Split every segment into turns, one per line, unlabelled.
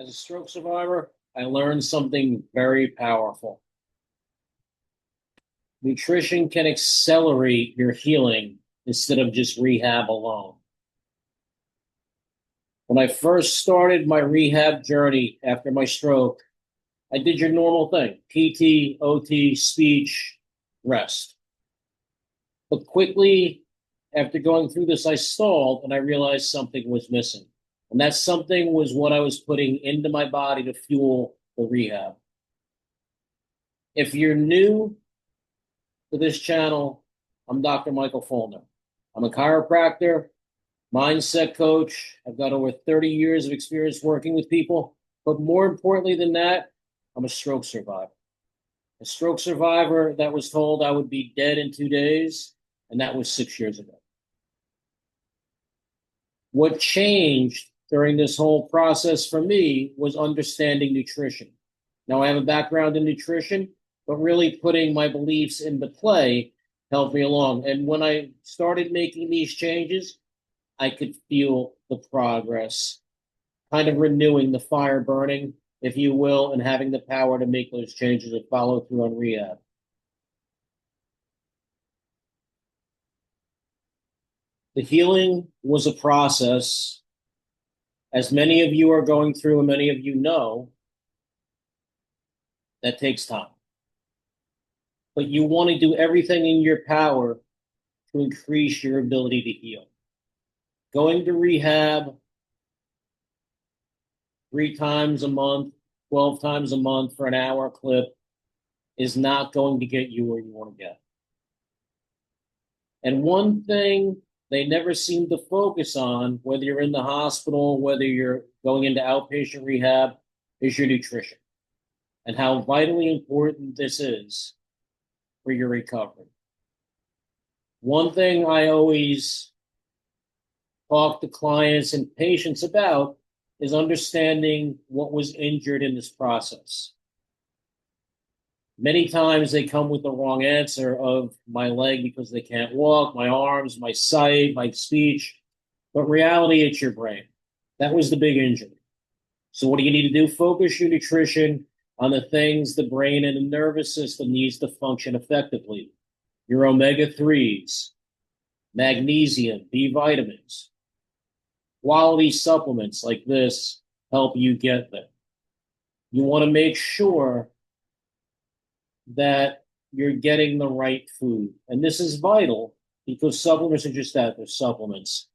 As a stroke survivor, I learned something very powerful. Nutrition can accelerate your healing instead of just rehab alone. When I first started my rehab journey after my stroke, I did your normal thing: PT, OT, speech, rest. But quickly, after going through this, I stalled and I realized something was missing. And that something was what I was putting into my body to fuel the rehab. If you're new to this channel, I'm Dr. Michael Feulner. I'm a chiropractor, mindset coach. I've got over 30 years of experience working with people. But more importantly than that, I'm a stroke survivor. A stroke survivor that was told I would be dead in 2 days, and that was 6 years ago. What changed during this whole process for me was understanding nutrition. Now, I have a background in nutrition, but really putting my beliefs into play helped me along. And when I started making these changes, I could feel the progress, kind of renewing the fire burning, if you will, and having the power to make those changes and follow through on rehab. The healing was a process. As many of you are going through, and many of you know, that takes time. But you want to do everything in your power to increase your ability to heal. Going to rehab 3 times a month, 12 times a month for an hour clip is not going to get you where you want to get. And one thing they never seem to focus on, whether you're in the hospital, whether you're going into outpatient rehab, is your nutrition and how vitally important this is for your recovery. One thing I always talk to clients and patients about is understanding what was injured in this process. Many times they come with the wrong answer of my leg because they can't walk, my arms, my sight, my speech. But reality, it's your brain. That was the big injury. So what do you need to do? Focus your nutrition on the things the brain and the nervous system needs to function effectively. Your omega-3s, magnesium, B vitamins, quality supplements like this help you get there. You want to make sure that you're getting the right food. And this is vital because supplements are just that, they're supplements.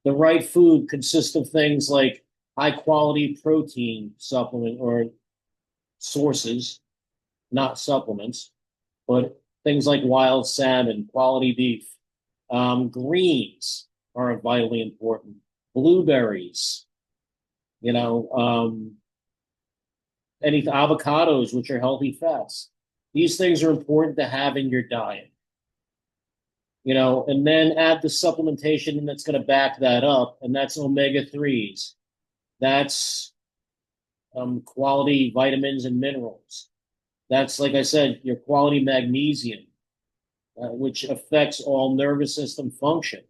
The right food consists of things like high quality protein supplement or sources, not supplements, but things like wild salmon, quality beef. Greens are vitally important. Blueberries, any avocados, which are healthy fats. These things are important to have in your diet. And then add the supplementation that's going to back that up, and that's omega-3s. That's quality vitamins and minerals. That's, like I said, your quality magnesium, which affects all nervous system function.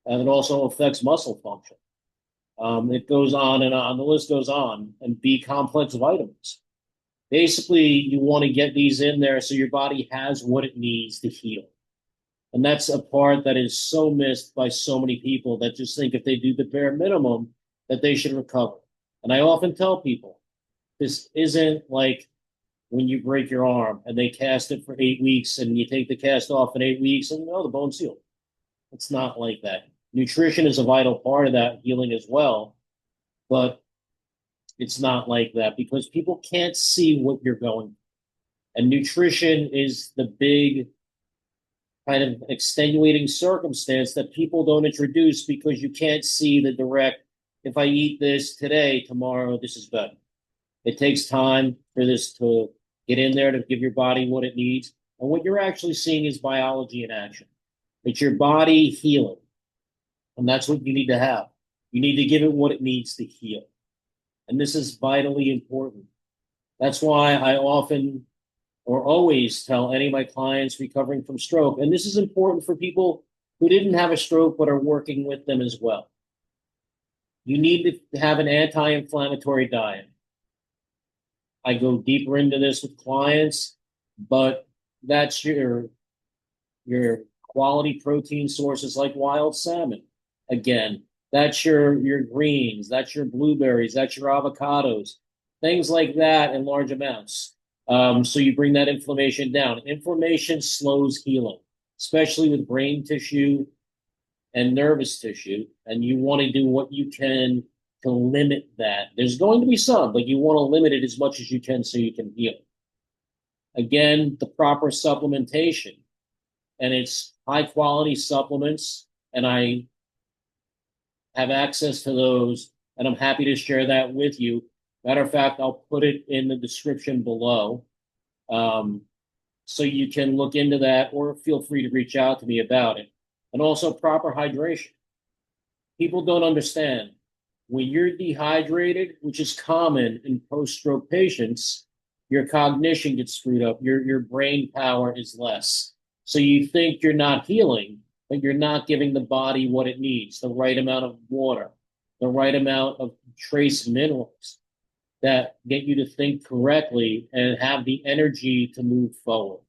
And it also affects muscle function. It goes on and on. The list goes on. And B complex vitamins. Basically, you want to get these in there so your body has what it needs to heal. And that's a part that is so missed by so many people that just think if they do the bare minimum, that they should recover. And I often tell people, this isn't like when you break your arm and they cast it for 8 weeks and you take the cast off in 8 weeks and, the bone's healed. It's not like that. Nutrition is a vital part of that healing as well. But it's not like that because people can't see what you're going through. And nutrition is the big kind of extenuating circumstance that people don't introduce because you can't see the direct, if I eat this today, tomorrow, this is better. It takes time for this to get in there to give your body what it needs. And what you're actually seeing is biology in action. It's your body healing. And that's what you need to have. You need to give it what it needs to heal. And this is vitally important. That's why I often or always tell any of my clients recovering from stroke, and this is important for people who didn't have a stroke but are working with them as well. You need to have an anti-inflammatory diet. I go deeper into this with clients, but that's your quality protein sources like wild salmon. Again, that's your greens, that's your blueberries, that's your avocados, things like that in large amounts. So you bring that inflammation down. Inflammation slows healing, especially with brain tissue and nervous tissue, and you want to do what you can to limit that. There's going to be some, but you want to limit it as much as you can so you can heal. Again, the proper supplementation, and it's high quality supplements, and I have access to those, and I'm happy to share that with you. Matter of fact, I'll put it in the description below. So you can look into that or feel free to reach out to me about it. And also proper hydration. People don't understand when you're dehydrated, which is common in post-stroke patients, your cognition gets screwed up. Your brain power is less. So you think you're not healing, but you're not giving the body what it needs, the right amount of water, the right amount of trace minerals that get you to think correctly and have the energy to move forward.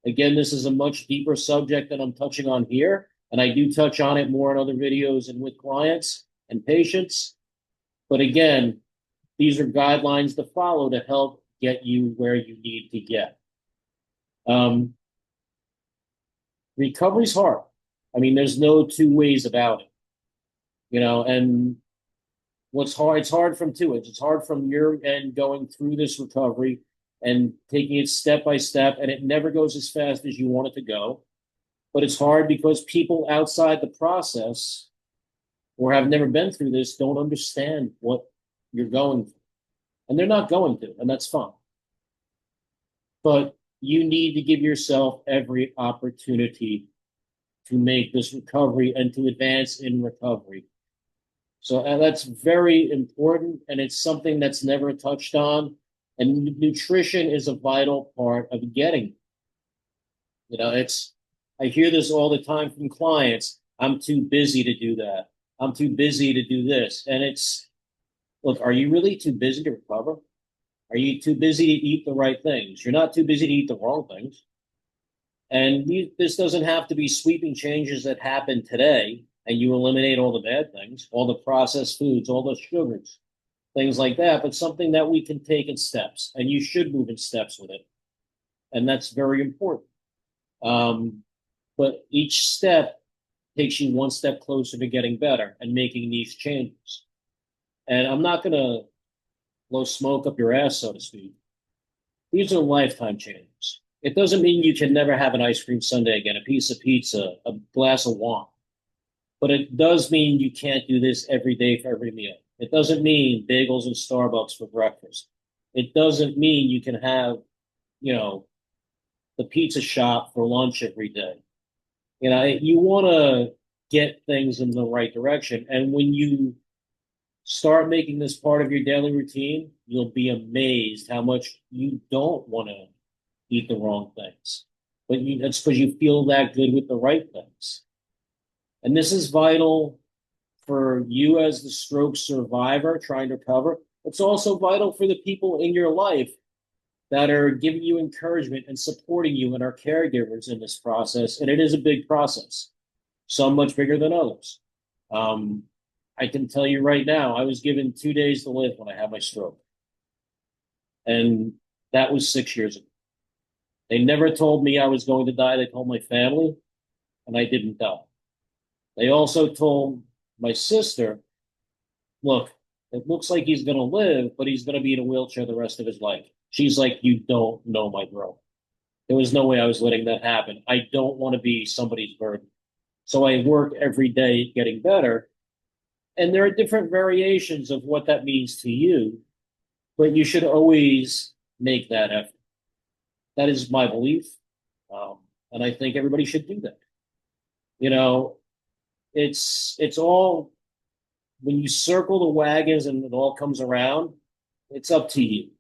Again, this is a much deeper subject than I'm touching on here, and I do touch on it more in other videos and with clients and patients. But again, these are guidelines to follow to help get you where you need to get. Recovery's hard. I mean, there's no two ways about it, and what's hard, it's hard from two ends. It's hard from your end going through this recovery and taking it step by step, and it never goes as fast as you want it to go. But it's hard because people outside the process or have never been through this don't understand what you're going through. And they're not going to, and that's fine. But you need to give yourself every opportunity to make this recovery and to advance in recovery. So that's very important, and it's something that's never touched on. And nutrition is a vital part of getting. I hear this all the time from clients. I'm too busy to do that. I'm too busy to do this. And look, are you really too busy to recover? Are you too busy to eat the right things? You're not too busy to eat the wrong things. And this doesn't have to be sweeping changes that happen today and you eliminate all the bad things, all the processed foods, all the sugars, things like that, but something that we can take in steps, and you should move in steps with it. And that's very important. But each step takes you one step closer to getting better and making these changes. And I'm not going to blow smoke up your ass, so to speak. These are lifetime changes. It doesn't mean you can never have an ice cream sundae again, a piece of pizza, a glass of wine. But it does mean you can't do this every day for every meal. It doesn't mean bagels and Starbucks for breakfast. It doesn't mean you can have, the pizza shop for lunch every day. You want to get things in the right direction. And when you start making this part of your daily routine, you'll be amazed how much you don't want to eat the wrong things. But that's because you feel that good with the right things. And this is vital for you as the stroke survivor trying to recover. It's also vital for the people in your life that are giving you encouragement and supporting you and are caregivers in this process. And it is a big process, some much bigger than others. I can tell you right now, I was given 2 days to live when I had my stroke. And that was 6 years ago. They never told me I was going to die. They told my family, and I didn't die. They also told my sister, look, it looks like he's going to live, but he's going to be in a wheelchair the rest of his life. She's like, you don't know my girl. There was no way I was letting that happen. I don't want to be somebody's burden. So I work every day getting better. And there are different variations of what that means to you, but you should always make that effort. That is my belief. And I think everybody should do that. It's all, when you circle the wagons and it all comes around, it's up to you.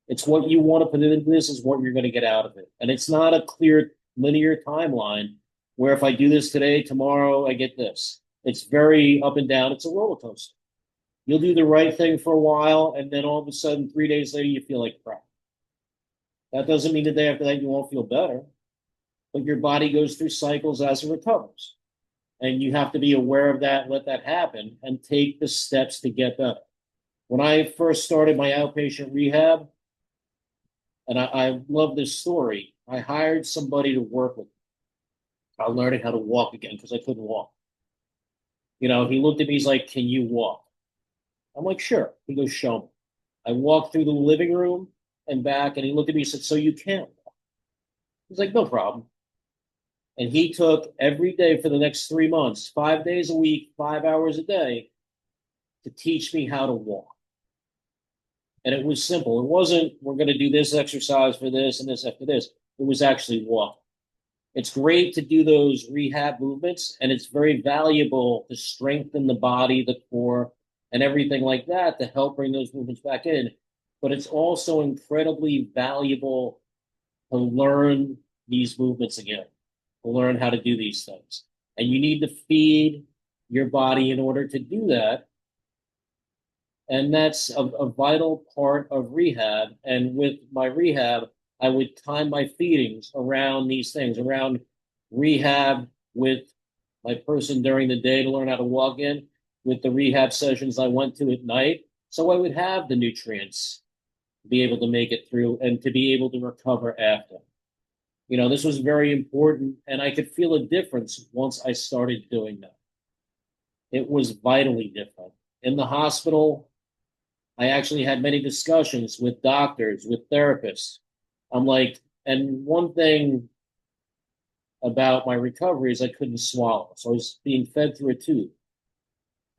It's what you want to put into this is what you're going to get out of it. And it's not a clear linear timeline where if I do this today, tomorrow I get this. It's very up and down. It's a roller coaster. You'll do the right thing for a while, and then all of a sudden, 3 days later, you feel like crap. That doesn't mean the day after that you won't feel better, but your body goes through cycles as it recovers. And you have to be aware of that, let that happen, and take the steps to get better. When I first started my outpatient rehab, and I love this story, I hired somebody to work with me. I'm learning how to walk again because I couldn't walk. He looked at me, he's like, "Can you walk?" I'm like, "Sure." He goes, "Show me." I walked through the living room and back, and he looked at me and said, "So you can't walk?" He's like, "No problem." And he took every day for the next 3 months, 5 days a week, 5 hours a day, to teach me how to walk. And it was simple. It wasn't, we're going to do this exercise for this and this after this. It was actually walking. It's great to do those rehab movements, and it's very valuable to strengthen the body, the core, and everything like that to help bring those movements back in. But it's also incredibly valuable to learn these movements again, to learn how to do these things. And you need to feed your body in order to do that. And that's a vital part of rehab. And with my rehab, I would time my feedings around these things, around rehab with my person during the day to learn how to walk in, with the rehab sessions I went to at night. So I would have the nutrients to be able to make it through and to be able to recover after. This was very important, and I could feel a difference once I started doing that. It was vitally different. In the hospital, I actually had many discussions with doctors, with therapists. I'm like, and one thing about my recovery is I couldn't swallow. So I was being fed through a tube.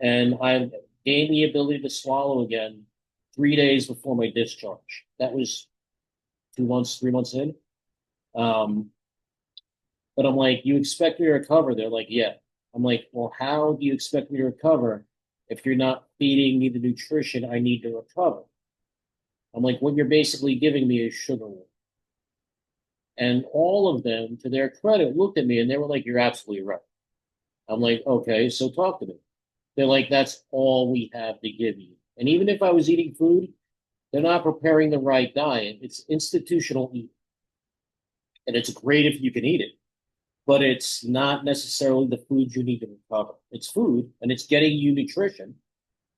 And I gained the ability to swallow again 3 days before my discharge. That was 2 months, 3 months in. But I'm like, "You expect me to recover?" They're like, "Yeah." I'm like, "Well, how do you expect me to recover if you're not feeding me the nutrition I need to recover?" I'm like, "What you're basically giving me is sugar water." And all of them, to their credit, looked at me and they were like, "You're absolutely right." I'm like, "Okay, so talk to me." They're like, "That's all we have to give you." And even if I was eating food, they're not preparing the right diet. It's institutional eating. And it's great if you can eat it, but it's not necessarily the food you need to recover. It's food and it's getting you nutrition,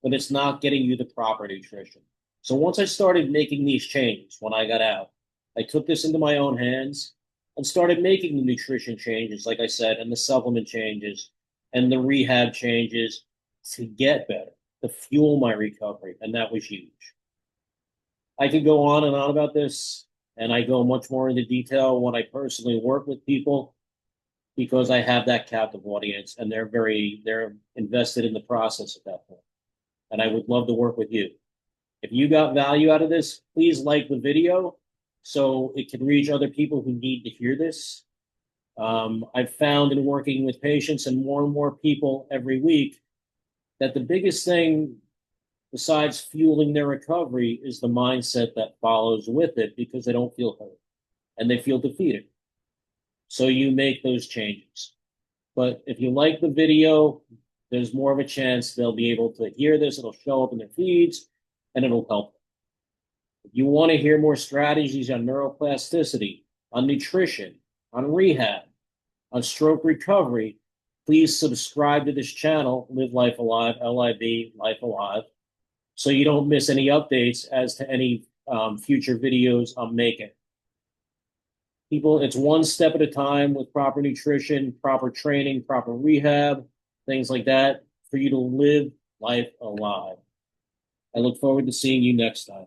but it's not getting you the proper nutrition. So once I started making these changes when I got out, I took this into my own hands and started making the nutrition changes, like I said, and the supplement changes and the rehab changes to get better, to fuel my recovery. And that was huge. I could go on and on about this, and I go much more into detail when I personally work with people because I have that captive audience and they're invested in the process at that point. And I would love to work with you. If you got value out of this, please like the video so it can reach other people who need to hear this. I've found in working with patients and more people every week that the biggest thing besides fueling their recovery is the mindset that follows with it because they don't feel hurt and they feel defeated. So you make those changes. But if you like the video, there's more of a chance they'll be able to hear this. It'll show up in their feeds and it'll help them. If you want to hear more strategies on neuroplasticity, on nutrition, on rehab, on stroke recovery, please subscribe to this channel, Live Life Alive, LIV, Life Alive, so you don't miss any updates as to any future videos I'm making. People, it's one step at a time with proper nutrition, proper training, proper rehab, things like that for you to live life alive. I look forward to seeing you next time.